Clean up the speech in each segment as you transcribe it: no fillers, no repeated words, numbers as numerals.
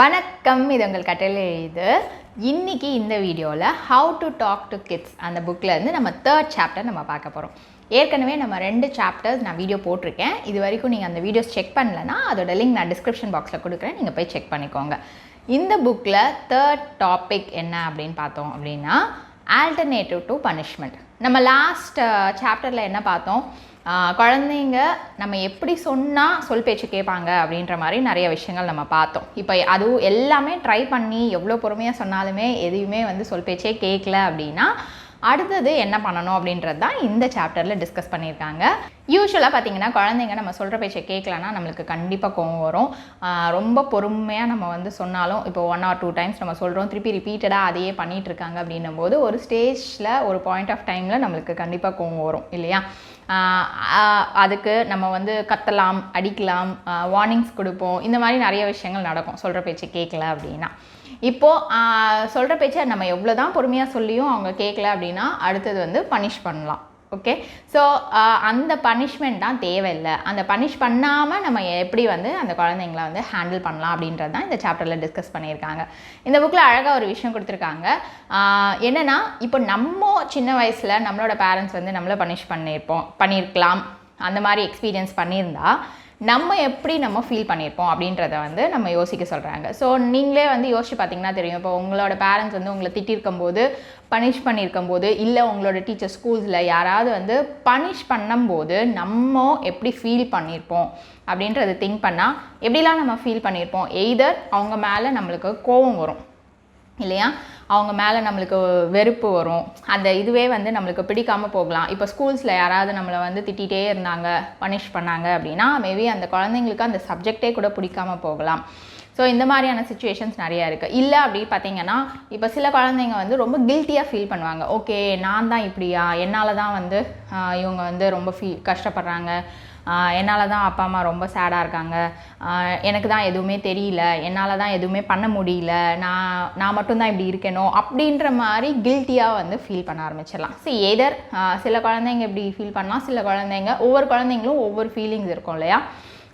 வணக்கம், இது உங்கள் கட்டளை எழுது. இன்றைக்கி இந்த வீடியோவில் how to talk to kids அந்த புக்கில் இருந்து நம்ம 3rd சாப்டர் நம்ம பார்க்க போகிறோம். ஏற்கனவே நம்ம 2 சாப்டர்ஸ் நான் வீடியோ போட்டிருக்கேன். இது வரைக்கும் நீங்கள் அந்த வீடியோஸ் செக் பண்ணலைன்னா அதோட லிங்க் நான் டிஸ்கிரிப்ஷன் பாக்ஸில் கொடுக்குறேன், நீங்கள் போய் செக் பண்ணிக்கோங்க. இந்த புக்கில் 3rd டாபிக் என்ன அப்படின்னு பார்த்தோம் அப்படின்னா ஆல்டர்னேட்டிவ் டு பனிஷ்மெண்ட். நம்ம லாஸ்ட் சாப்டரில் என்ன பார்த்தோம், குழந்தைங்க நம்ம எப்படி சொன்னால் சொல் பேச்சு கேட்பாங்க அப்படின்ற மாதிரி நிறைய விஷயங்கள் நம்ம பார்த்தோம். இப்போ அதுவும் எல்லாமே ட்ரை பண்ணி எவ்வளோ பொறுமையாக சொன்னாலுமே எதுவுமே சொல் பேச்சே கேட்கல அப்படின்னா அடுத்தது என்ன பண்ணணும் அப்படின்றது தான் இந்த சாப்டரில் டிஸ்கஸ் பண்ணியிருக்காங்க. யூஸ்வலாக பார்த்திங்கன்னா குழந்தைங்க நம்ம சொல்கிற பேச்சை கேட்கலன்னா நம்மளுக்கு கண்டிப்பாக கோவம் வரும். ரொம்ப பொறுமையாக நம்ம சொன்னாலும் இப்போ 1 or 2 டைம்ஸ் நம்ம சொல்கிறோம், திருப்பி ரிப்பீட்டடாக அதையே பண்ணிகிட்ருக்காங்க அப்படின்னும் போது ஒரு ஸ்டேஜில் ஒரு பாயிண்ட் ஆஃப் டைமில் நம்மளுக்கு கண்டிப்பாக கோவம் வரும் இல்லையா. அதுக்கு நம்ம கத்தலாம், அடிக்கலாம், வார்னிங்ஸ் கொடுப்போம், இந்த மாதிரி நிறைய விஷயங்கள் நடக்கும் சொல்கிற பேச்சு கேட்கல அப்படின்னா. இப்போது சொல்கிற பேச்சை நம்ம எவ்வளோ தான் பொறுமையாக சொல்லியும் அவங்க கேட்கல அப்படின்னா அடுத்தது பனிஷ் பண்ணலாம். ஓகே, ஸோ அந்த பனிஷ்மெண்ட் தான் தேவையில்லை. அந்த பனிஷ் பண்ணாமல் நம்ம எப்படி அந்த குழந்தைங்கள ஹேண்டில் பண்ணலாம் அப்படின்றது தான் இந்த சாப்டரில் டிஸ்கஸ் பண்ணியிருக்காங்க. இந்த புக்கில் அழகாக ஒரு விஷயம் கொடுத்துருக்காங்க. என்னென்னா, இப்போ நம்ம சின்ன வயசில் நம்மளோட பேரண்ட்ஸ் நம்மளை பனிஷ் பண்ணியிருக்கலாம். அந்த மாதிரி எக்ஸ்பீரியன்ஸ் பண்ணியிருந்தா நம்ம எப்படி ஃபீல் பண்ணியிருப்போம் அப்படின்றத நம்ம யோசிக்க சொல்கிறாங்க. ஸோ நீங்களே யோசிச்சு பார்த்தீங்கன்னா தெரியும். இப்போ உங்களோட பேரண்ட்ஸ் உங்களை திட்டிருக்கும் போது, பனிஷ் பண்ணியிருக்கும் போது, இல்லை உங்களோட டீச்சர் ஸ்கூல்ஸில் யாராவது பனிஷ் பண்ணும்போது நம்ம எப்படி ஃபீல் பண்ணியிருப்போம் அப்படின்றத திங்க் பண்ணால் எப்படிலாம் நம்ம ஃபீல் பண்ணியிருப்போம். எய்தர் அவங்க மேலே நம்மளுக்கு கோபம் வரும் இல்லையா, அவங்க மேலே நம்மளுக்கு வெறுப்பு வரும், அந்த இதுவே நம்மளுக்கு பிடிக்காமல் போகலாம். இப்போ ஸ்கூல்ஸில் யாராவது நம்மளை திட்டிகிட்டே இருந்தாங்க, பனிஷ் பண்ணாங்க அப்படின்னா மேபி அந்த குழந்தைங்களுக்கு அந்த சப்ஜெக்டே கூட பிடிக்காமல் போகலாம். ஸோ இந்த மாதிரியான சுச்சுவேஷன்ஸ் நிறையா இருக்குது. இல்லை அப்படி பார்த்தீங்கன்னா இப்போ சில குழந்தைங்க ரொம்ப கில்ட்டியாக ஃபீல் பண்ணுவாங்க. ஓகே, நான் தான் இப்படியா, என்னால் தான் இவங்க ரொம்ப கஷ்டப்படுறாங்க, என்னால் தான் அப்பா அம்மா ரொம்ப சேடாக இருக்காங்க, எனக்கு தான் எதுவுமே தெரியல, என்னால் தான் எதுவுமே பண்ண முடியல, நான் மட்டும்தான் இப்படி இருக்கணும் அப்படின்ற மாதிரி கில்ட்டியாக ஃபீல் பண்ண ஆரம்பிச்சிடலாம். எதர் சில குழந்தைங்க இப்படி ஃபீல் பண்ணலாம், சில குழந்தைங்க ஒவ்வொரு குழந்தைங்களும் ஒவ்வொரு ஃபீலிங்ஸ் இருக்கும் இல்லையா.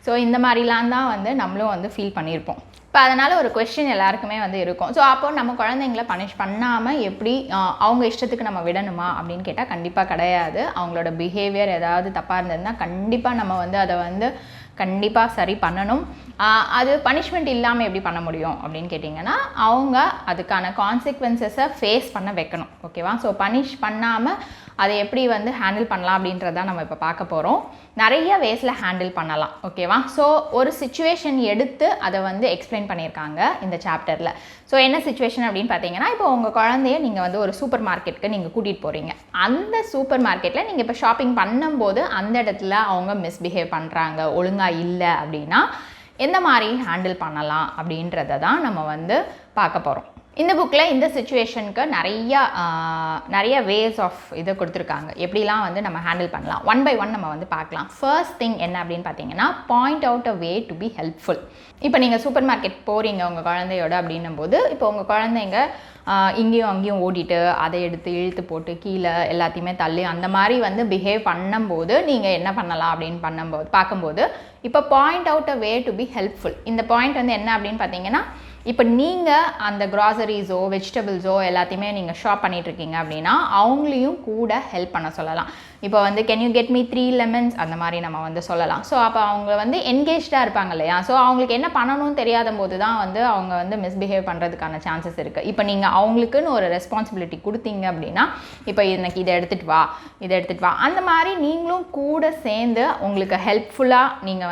ஸோ இந்த மாதிரிலாம் தான் நம்மளும் ஃபீல் பண்ணியிருப்போம். இப்போ அதனால் ஒரு கொஸ்டின் எல்லாருக்குமே இருக்கும். ஸோ அப்போ நம்ம குழந்தைங்கள பனிஷ் பண்ணாமல் எப்படி அவங்க இஷ்டத்துக்கு நம்ம விடணுமா அப்படின்னு கேட்டால் கண்டிப்பாக கிடையாது. அவங்களோட பிஹேவியர் ஏதாவது தப்பாக இருந்ததுன்னா கண்டிப்பாக நம்ம அதை கண்டிப்பாக சரி பண்ணணும். அது பனிஷ்மெண்ட் இல்லாமல் எப்படி பண்ண முடியும் அப்படின்னு கேட்டிங்கன்னா அவங்க அதுக்கான கான்சிக்வன்சஸை ஃபேஸ் பண்ண வைக்கணும். ஓகேவா. ஸோ பனிஷ் பண்ணாமல் அதை எப்படி ஹேண்டில் பண்ணலாம் அப்படின்றத நம்ம இப்போ பார்க்க போகிறோம். நிறைய வேஸில் ஹேண்டில் பண்ணலாம். ஓகேவா. ஸோ ஒரு சிச்சுவேஷன் எடுத்து அதை எக்ஸ்பிளைன் பண்ணியிருக்காங்க இந்த சாப்டரில். ஸோ என்ன சிச்சுவேஷன் அப்படின்னு பார்த்தீங்கன்னா, இப்போ உங்கள் குழந்தைய நீங்கள் ஒரு சூப்பர் மார்க்கெட்டுக்கு நீங்கள் கூட்டிகிட்டு போகிறீங்க. அந்த சூப்பர் மார்க்கெட்டில் நீங்கள் இப்போ ஷாப்பிங் பண்ணும்போது அந்த இடத்துல அவங்க மிஸ்பிஹேவ் பண்ணுறாங்க, ஒழுங்காக இல்லை அப்படின்னா எந்த மாதிரி ஹேண்டில் பண்ணலாம் அப்படின்றத தான் நம்ம பார்க்க போகிறோம். இந்த புக்கில் இந்த சிச்சுவேஷனுக்கு நிறைய வேஸ் ஆஃப் இதை கொடுத்துருக்காங்க, எப்படிலாம் நம்ம ஹேண்டில் பண்ணலாம். 1 by 1 நம்ம பார்க்கலாம். ஃபர்ஸ்ட் திங் என்ன அப்படின்னு பார்த்தீங்கன்னா, point out a way to be helpful. இப்போ நீங்கள் சூப்பர் மார்க்கெட் போகிறீங்க உங்கள் குழந்தையோட அப்படின்னும் போது, இப்போ உங்கள் குழந்தைங்க இங்கேயும் அங்கேயும் ஓடிட்டு அதை எடுத்து இழுத்து போட்டு கீழே எல்லாத்தையுமே தள்ளி அந்த மாதிரி பிஹேவ் பண்ணும்போது நீங்கள் என்ன பண்ணலாம் அப்படின்னு பார்க்கும்போது, இப்போ point out a way to be helpful. இந்த பாயிண்ட் என்ன அப்படின்னு பார்த்தீங்கன்னா, இப்போ நீங்கள் அந்த க்ராசரிஸோ வெஜிடபிள்ஸோ எல்லாத்தையுமே நீங்கள் ஷாப் பண்ணிகிட்ருக்கீங்க அப்படின்னா அவங்களையும் கூட ஹெல்ப் பண்ண சொல்லலாம். இப்போ can you get me 3 lemons அந்த மாதிரி நம்ம சொல்லலாம். ஸோ அப்போ அவங்க என்கேஜ்டாக இருப்பாங்க இல்லையா. ஸோ அவங்களுக்கு என்ன பண்ணணும்னு தெரியாத போது தான் அவங்க மிஸ்பிஹேவ் பண்ணுறதுக்கான சான்சஸ் இருக்குது. இப்போ நீங்கள் அவங்களுக்குன்னு ஒரு ரெஸ்பான்சிபிலிட்டி கொடுத்தீங்க அப்படின்னா, இப்போ எனக்கு இதை எடுத்துகிட்டு வா அந்த மாதிரி நீங்களும் கூட சேர்ந்து உங்களுக்கு ஹெல்ப்ஃபுல்லாக நீங்கள்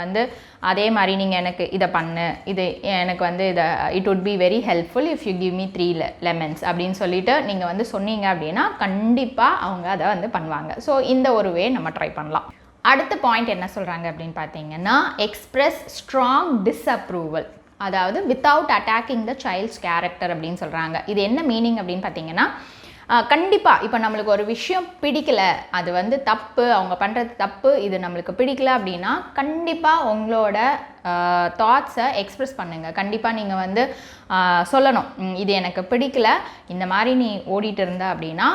அதே மாதிரி நீங்கள் எனக்கு இதை பண்ணு, இது எனக்கு இதை it would be very helpful if you give me 3 lemons அப்படின்னு சொல்லிட்டு நீங்கள் சொன்னீங்க அப்படின்னா கண்டிப்பாக அவங்க அதை பண்ணுவாங்க. ஸோ இந்த ஒரு வே நம்ம ட்ரை பண்ணலாம். அடுத்த பாயிண்ட் என்ன சொல்கிறாங்க அப்படின்னு பார்த்தீங்கன்னா, எக்ஸ்பிரஸ் ஸ்ட்ராங் டிஸ்அப்ரூவல், அதாவது without attacking the child's character அப்படின்னு சொல்கிறாங்க. இது என்ன மீனிங் அப்படின்னு பார்த்தீங்கன்னா, கண்டிப்பாக இப்போ நம்மளுக்கு ஒரு விஷயம் பிடிக்கல, அது தப்பு, அவங்க பண்ணுறது தப்பு, இது நம்மளுக்கு பிடிக்கல அப்படின்னா கண்டிப்பாக உங்களோட தாட்ஸை எக்ஸ்ப்ரெஸ் பண்ணுங்கள். கண்டிப்பாக நீங்கள் வந்து சொல்லணும், இது எனக்கு பிடிக்கல, இந்த மாதிரி நீ ஓடிட்டு இருந்த அப்படின்னா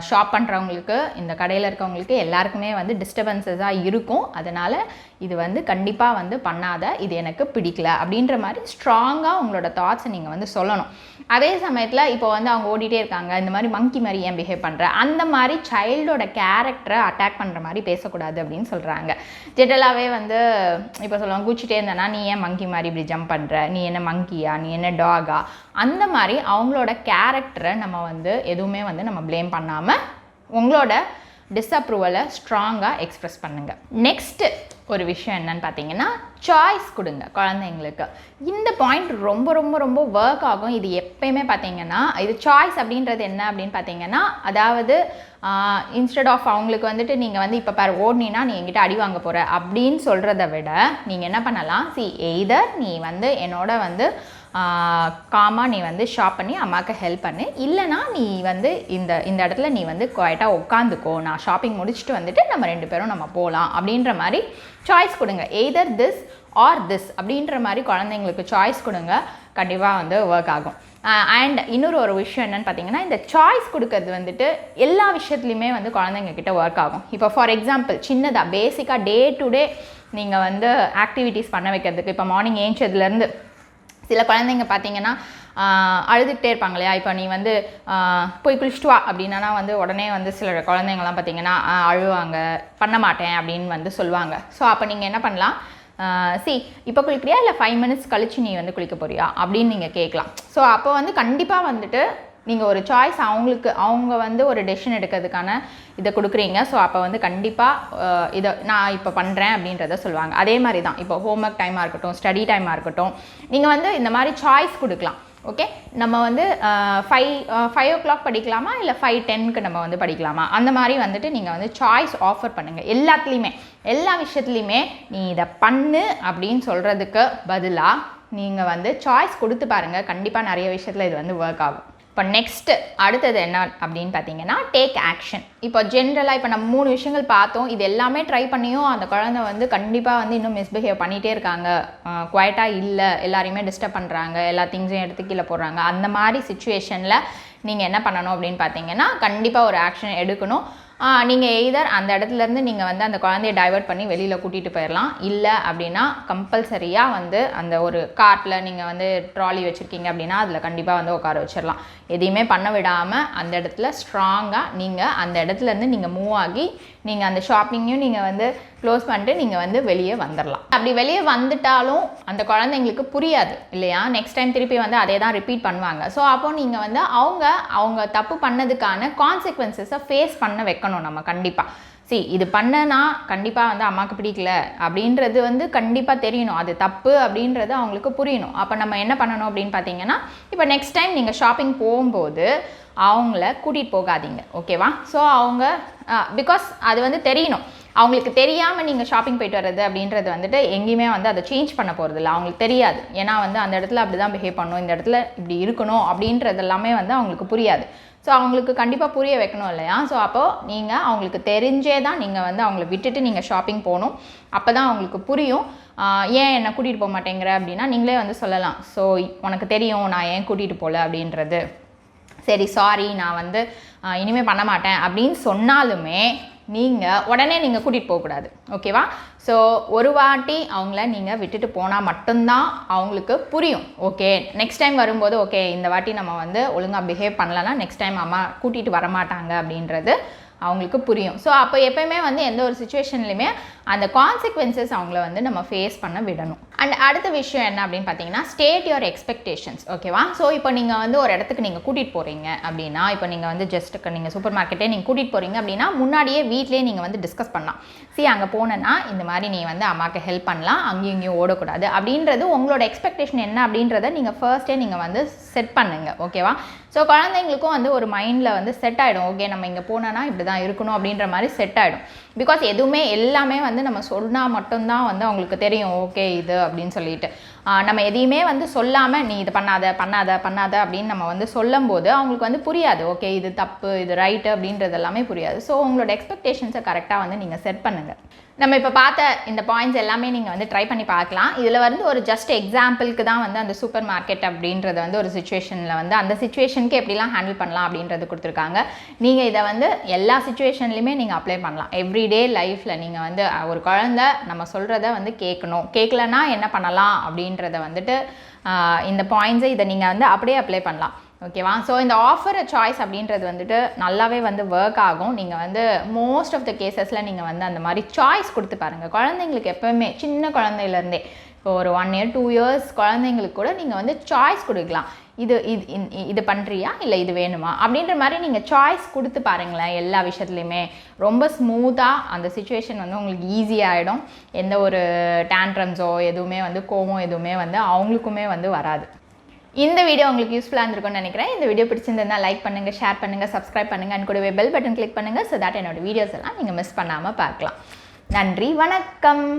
ஷாப் பண்ணுறவங்களுக்கு, இந்த கடையில் இருக்கவங்களுக்கு எல்லாருக்குமே வந்து டிஸ்டர்பன்ஸஸாக இருக்கும். அதனால் இது வந்து கண்டிப்பாக வந்து பண்ணாத, இது எனக்கு பிடிக்கல அப்படின்ற மாதிரி ஸ்ட்ராங்காக உங்களோட தாட்ஸை நீங்கள் வந்து சொல்லணும். அதே சமயத்தில் இப்போ வந்து அவங்க ஓடிட்டே இருக்காங்க, இந்த மாதிரி மங்கி மாதிரி ஏன் பிஹேவ் பண்ணுற, அந்த மாதிரி சைல்டோட கேரக்டரை அட்டாக் பண்ணுற மாதிரி பேசக்கூடாது அப்படின்னு சொல்கிறாங்க. ஜென்ரலாகவே வந்து இப்போ சொல்லுவாங்க, குச்சிட்டே இருந்தேன்னா நீ ஏன் மங்கி மாதிரி இப்படி ஜம்ப் பண்ணுற, நீ என்ன மங்கியா, நீ என்ன டாகா, அந்த மாதிரி அவங்களோட கேரக்டரை நம்ம வந்து எதுவுமே வந்து நம்ம ப்ளேம் பண்ணாமல் உங்களோட டிஸ்அப்ரூவலை ஸ்ட்ராங்காக எக்ஸ்ப்ரெஸ் பண்ணுங்கள். நெக்ஸ்ட்டு ஒரு விஷயம் என்னன்னு பார்த்தீங்கன்னா, சாய்ஸ் கொடுங்க குழந்தைங்களுக்கு. இந்த பாயிண்ட் ரொம்ப ரொம்ப ரொம்ப ஒர்க் ஆகும். இது எப்பயுமே பார்த்தீங்கன்னா, இது சாய்ஸ் அப்படின்றது என்ன அப்படின்னு பார்த்தீங்கன்னா, அதாவது இன்ஸ்டெட் ஆஃப் அவங்களுக்கு வந்துட்டு நீங்கள் வந்து இப்போ பாரு ஓடினா நீ என்கிட்ட அடி வாங்க போகிற அப்படின்னு சொல்கிறத விட நீங்கள் என்ன பண்ணலாம், எய்தர் நீ வந்து என்னோட வந்து காமாக நீ வந்து ஷாப் பண்ணி அம்மாவுக்கு ஹெல்ப் பண்ணு, இல்லைனா நீ வந்து இந்த இடத்துல நீ வந்து குவைட்டாக உட்காந்துக்கோ, நான் ஷாப்பிங் முடிச்சுட்டு வந்துட்டு நம்ம 2 பேரும் நம்ம போகலாம் அப்படின்ற மாதிரி சாய்ஸ் கொடுங்க. எய்தர் திஸ் ஆர் திஸ் அப்படின்ற மாதிரி குழந்தைங்களுக்கு சாய்ஸ் கொடுங்க. கண்டிப்பாக வந்து ஒர்க் ஆகும். அண்ட் இன்னொரு விஷயம் என்னென்னு பார்த்தீங்கன்னா, இந்த சாய்ஸ் கொடுக்கறது வந்துட்டு எல்லா விஷயத்துலையுமே வந்து குழந்தைங்கக்கிட்ட ஒர்க் ஆகும். இப்போ ஃபார் எக்ஸாம்பிள் சின்னதாக பேசிக்காக டே டு டே நீங்கள் வந்து ஆக்டிவிட்டீஸ் பண்ண வைக்கிறதுக்கு, இப்போ மார்னிங் ஏஞ்சதுலேருந்து சில குழந்தைங்க பார்த்தீங்கன்னா அழுதுகிட்டே இருப்பாங்க இல்லையா, இப்போ நீ வந்து போய் குளிச்சுட்டு வா அப்படின்னா வந்து உடனே வந்து சில குழந்தைங்கள்லாம் பார்த்தீங்கன்னா அழுவாங்க, பண்ண மாட்டேன் அப்படின்னு வந்து சொல்லுவாங்க. ஸோ அப்போ நீங்கள் என்ன பண்ணலாம், இப்போ குளிக்கிறியா இல்லை 5 மினிட்ஸ் கழிச்சு நீ வந்து குளிக்க போறியா அப்படின்னு நீங்கள் கேட்கலாம். ஸோ அப்போ வந்து கண்டிப்பாக வந்துட்டு நீங்கள் ஒரு சாய்ஸ் அவங்க வந்து ஒரு டெசிஷன் எடுக்கிறதுக்கான இதை கொடுக்குறீங்க. ஸோ அப்போ வந்து கண்டிப்பாக இதை நான் இப்போ பண்ணுறேன் அப்படின்றத சொல்லுவாங்க. அதே மாதிரி தான் இப்போ ஹோம்ஒர்க் டைமாக இருக்கட்டும், ஸ்டடி டைமாக இருக்கட்டும், நீங்கள் வந்து இந்த மாதிரி சாய்ஸ் கொடுக்கலாம். ஓகே, நம்ம வந்து 5 o'clock படிக்கலாமா இல்லை 5:10க்கு நம்ம வந்து படிக்கலாமா, அந்த மாதிரி வந்துட்டு நீங்கள் வந்து சாய்ஸ் ஆஃபர் பண்ணுங்கள். எல்லாத்துலேயுமே எல்லா விஷயத்துலையுமே நீ இதை பண்ணு அப்படின்னு சொல்கிறதுக்கு பதிலாக நீங்கள் வந்து சாய்ஸ் கொடுத்து பாருங்கள். கண்டிப்பாக நிறைய விஷயத்தில் இது வந்து ஒர்க் ஆகும். இப்போ நெக்ஸ்ட்டு அடுத்தது என்ன அப்படின்னு பார்த்தீங்கன்னா, டேக் ஆக்ஷன். இப்போ ஜென்ரலாக இப்போ நம்ம 3 விஷயங்கள் பார்த்தோம். இது எல்லாமே ட்ரை பண்ணியும் அந்த குழந்தை வந்து கண்டிப்பாக வந்து இன்னும் மிஸ்பிஹேவ் பண்ணிகிட்டே இருக்காங்க, குவைட்டாக இல்லை, எல்லாரையுமே டிஸ்டர்ப் பண்ணுறாங்க, எல்லா திங்ஸையும் எடுத்து கீழே போடுறாங்க. அந்த மாதிரி சிச்சுவேஷனில் நீங்கள் என்ன பண்ணணும் அப்படின்னு பார்த்தீங்கன்னா, கண்டிப்பாக ஒரு ஆக்ஷன் எடுக்கணும். நீங்கள் எய்தர் அந்த இடத்துலேருந்து நீங்கள் வந்து அந்த குழந்தைய டைவர்ட் பண்ணி வெளியில் கூட்டிகிட்டு போயிடலாம். இல்லை அப்படின்னா கம்பல்சரியாக வந்து அந்த ஒரு கார்ட்டில் நீங்கள் வந்து ட்ராலி வச்சுருக்கீங்க அப்படின்னா அதில் கண்டிப்பாக வந்து உட்கார வச்சிடலாம். எதையுமே பண்ண விடாமல் அந்த இடத்துல ஸ்ட்ராங்காக நீங்கள் அந்த இடத்துலேருந்து நீங்கள் மூவ் ஆகி நீங்கள் அந்த ஷாப்பிங்கையும் நீங்கள் வந்து க்ளோஸ் பண்ணிட்டு நீங்கள் வந்து வெளியே வந்துடலாம். அப்படி வெளியே வந்துட்டாலும் அந்த குழந்தைங்களுக்கு புரியாது இல்லையா, நெக்ஸ்ட் டைம் திருப்பி வந்து அதே தான் ரிப்பீட் பண்ணுவாங்க. ஸோ அப்போ நீங்கள் வந்து அவங்க தப்பு பண்ணதுக்கான கான்சிக்வன்சஸை ஃபேஸ் பண்ண வைக்கணும் நம்ம கண்டிப்பாக. இது பண்ணனா கண்டிப்பாக வந்து அம்மாவுக்கு பிடிக்கல அப்படின்றது வந்து கண்டிப்பாக தெரியணும், அது தப்பு அப்படின்றது அவங்களுக்கு புரியணும். அப்போ நம்ம என்ன பண்ணணும் அப்படின்னு பார்த்தீங்கன்னா, இப்போ நெக்ஸ்ட் டைம் நீங்கள் ஷாப்பிங் போகும்போது அவங்கள கூட்டிகிட்டு போகாதீங்க, ஓகேவா. ஸோ அவங்க பிகாஸ் அது வந்து தெரியணும், அவங்களுக்கு தெரியாமல் நீங்கள் ஷாப்பிங் போயிட்டு வர்றது அப்படின்றது வந்துட்டு எங்கேயுமே வந்து அதை சேஞ்ச் பண்ண போகிறது இல்லை, அவங்களுக்கு தெரியாது. ஏன்னா வந்து அந்த இடத்துல அப்படி தான் பிஹேவ் பண்ணணும், இந்த இடத்துல இப்படி இருக்கணும் அப்படின்றது எல்லாமே வந்து அவங்களுக்கு புரியாது. ஸோ அவங்களுக்கு கண்டிப்பாக புரிய வைக்கணும் இல்லையா. ஸோ அப்போது நீங்கள் அவங்களுக்கு தெரிஞ்சே தான் நீங்கள் வந்து அவங்கள விட்டுட்டு நீங்கள் ஷாப்பிங் போகணும். அப்போ தான் அவங்களுக்கு புரியும். ஏன் என்னை கூட்டிகிட்டு போக மாட்டேங்கிற அப்படின்னா நீங்களே வந்து சொல்லலாம், ஸோ உனக்கு தெரியும் நான் ஏன் கூட்டிகிட்டு போகல அப்படின்றது, சரி சாரி நான் வந்து இனிமேல் பண்ண மாட்டேன் அப்படின்னு சொன்னாலுமே நீங்கள் உடனே நீங்கள் கூட்டிகிட்டு போகக்கூடாது, ஓகேவா. ஸோ ஒரு வாட்டி அவங்கள நீங்கள் விட்டுட்டு போனால் மட்டும்தான் அவங்களுக்கு புரியும். ஓகே நெக்ஸ்ட் டைம் வரும்போது ஓகே இந்த வாட்டி நம்ம வந்து ஒழுங்காக பிஹேவ் பண்ணலன்னா நெக்ஸ்ட் டைம் அம்மா கூட்டிகிட்டு வரமாட்டாங்க அப்படின்றது அவங்களுக்கு புரியும். ஸோ அப்போ எப்போயுமே வந்து எந்த ஒரு சுச்சுவேஷன்லையுமே அந்த கான்சிக்வன்சஸ் அவங்கள வந்து நம்ம ஃபேஸ் பண்ண விடணும். அண்ட் அடுத்த விஷயம் என்ன அப்படின்னு பார்த்தீங்கன்னா, ஸ்டேட் யுவர் எக்ஸ்பெக்டேஷன்ஸ், ஓகேவா. ஸோ இப்போ நீங்கள் வந்து ஒரு இடத்துக்கு நீங்கள் கூட்டிகிட்டு போகிறீங்க அப்படின்னா, இப்போ நீங்கள் வந்து ஜஸ்ட்டுக்கு நீங்கள் சூப்பர் மார்க்கெட்டே நீங்கள் கூட்டிகிட்டு போகிறீங்க அப்படின்னா முன்னாடியே வீட்லேயே நீங்கள் வந்து டிஸ்கஸ் பண்ணலாம். அங்கே போனேன்னா இந்த மாதிரி நீ வந்து அம்மாவுக்கு ஹெல்ப் பண்ணலாம், அங்கேயும் இங்கேயும் ஓடக்கூடாது அப்படின்றது உங்களோட எக்ஸ்பெக்டேஷன் என்ன அப்படின்றத நீங்கள் ஃபர்ஸ்ட்டே நீங்கள் வந்து செட் பண்ணுங்க, ஓகேவா. ஸோ குழந்தைங்களுக்கும் வந்து ஒரு மைண்டில் வந்து செட் ஆகிடும், ஓகே நம்ம இங்கே போனோன்னா இப்படி தான் இருக்கணும் அப்படின்ற மாதிரி செட் ஆகிடும். பிகாஸ் எதுவுமே எல்லாமே வந்து நம்ம சொன்னால் மட்டும்தான் வந்து அவங்களுக்கு தெரியும், ஓகே இது அப்படின்னு சொல்லிட்டு. நம்ம எதையுமே வந்து சொல்லாமல் நீ இது பண்ணாத பண்ணாத பண்ணாத அப்படின்னு நம்ம வந்து சொல்லும் போது அவங்களுக்கு வந்து புரியாது, ஓகே இது தப்பு இது ரைட்டு அப்படின்றது எல்லாமே புரியாது. ஸோ உங்களோட எக்ஸ்பெக்டேஷன்ஸை கரெக்டாக வந்து நீங்கள் செட் பண்ணுங்கள். நம்ம இப்போ பார்த்த இந்த பாயிண்ட்ஸ் எல்லாமே நீங்கள் வந்து ட்ரை பண்ணி பார்க்கலாம். இதில் வந்து ஒரு ஜஸ்ட் எக்ஸாம்பிளுக்கு தான் வந்து அந்த சூப்பர் மார்க்கெட் அப்படின்றத வந்து ஒரு சுச்சுவேஷனில் வந்து அந்த சுச்சுவேஷனுக்கு எப்படிலாம் ஹேண்டில் பண்ணலாம் அப்படின்றது கொடுத்துருக்காங்க. நீங்கள் இதை வந்து எல்லா சுச்சுவேஷன்லையுமே நீங்கள் அப்ளை பண்ணலாம். எவ்ரிடே லைஃப்பில் நீங்கள் வந்து ஒரு குழந்தை நம்ம சொல்கிறத வந்து கேட்கலன்னா என்ன பண்ணலாம் அப்படின்றத வந்துட்டு இந்த பாயிண்ட்ஸை இதை நீங்கள் வந்து அப்படியே அப்ளை பண்ணலாம். ஓகேவா? ஸோ இந்த ஆஃபர் சாய்ஸ் அப்படின்றது வந்துட்டு நல்லாவே வந்து ஒர்க் ஆகும். நீங்கள் வந்து மோஸ்ட் ஆஃப் த கேசஸில் நீங்கள் வந்து அந்த மாதிரி சாய்ஸ் கொடுத்து பாருங்கள். குழந்தைங்களுக்கு எப்போவுமே சின்ன குழந்தையிலேருந்தே இப்போ ஒரு 1 year 2 years குழந்தைங்களுக்கு கூட நீங்கள் வந்து சாய்ஸ் கொடுக்கலாம். இது பண்ணுறியா இல்லை இது வேணுமா அப்படின்ற மாதிரி நீங்கள் சாய்ஸ் கொடுத்து பாருங்களேன். எல்லா விஷயத்துலையுமே ரொம்ப ஸ்மூத்தாக அந்த சுச்சுவேஷன் வந்து உங்களுக்கு ஈஸியாகிடும். எந்த ஒரு டேண்ட்ரம்ஸோ எதுவுமே வந்து கோவம் எதுவுமே வந்து அவங்களுக்குமே வந்து வராது. இந்த வீடியோ உங்களுக்கு யூஸ்ஃபுல்லாக இருந்திருக்கும்னு நினைக்கிறேன். இந்த வீடியோ பிடிச்சிருந்தா லைக் பண்ணுங்கள், ஷேர் பண்ணுங்கள், சப்ஸ்கிரைப் பண்ணுங்கள், அண்ட் கூடவே பெல் பட்டன் கிளிக் பண்ணுங்கள். ஸோ தட் என்னோட வீடியோஸ் எல்லாம் நீங்கள் மிஸ் பண்ணாமல் பார்க்கலாம். நன்றி, வணக்கம்.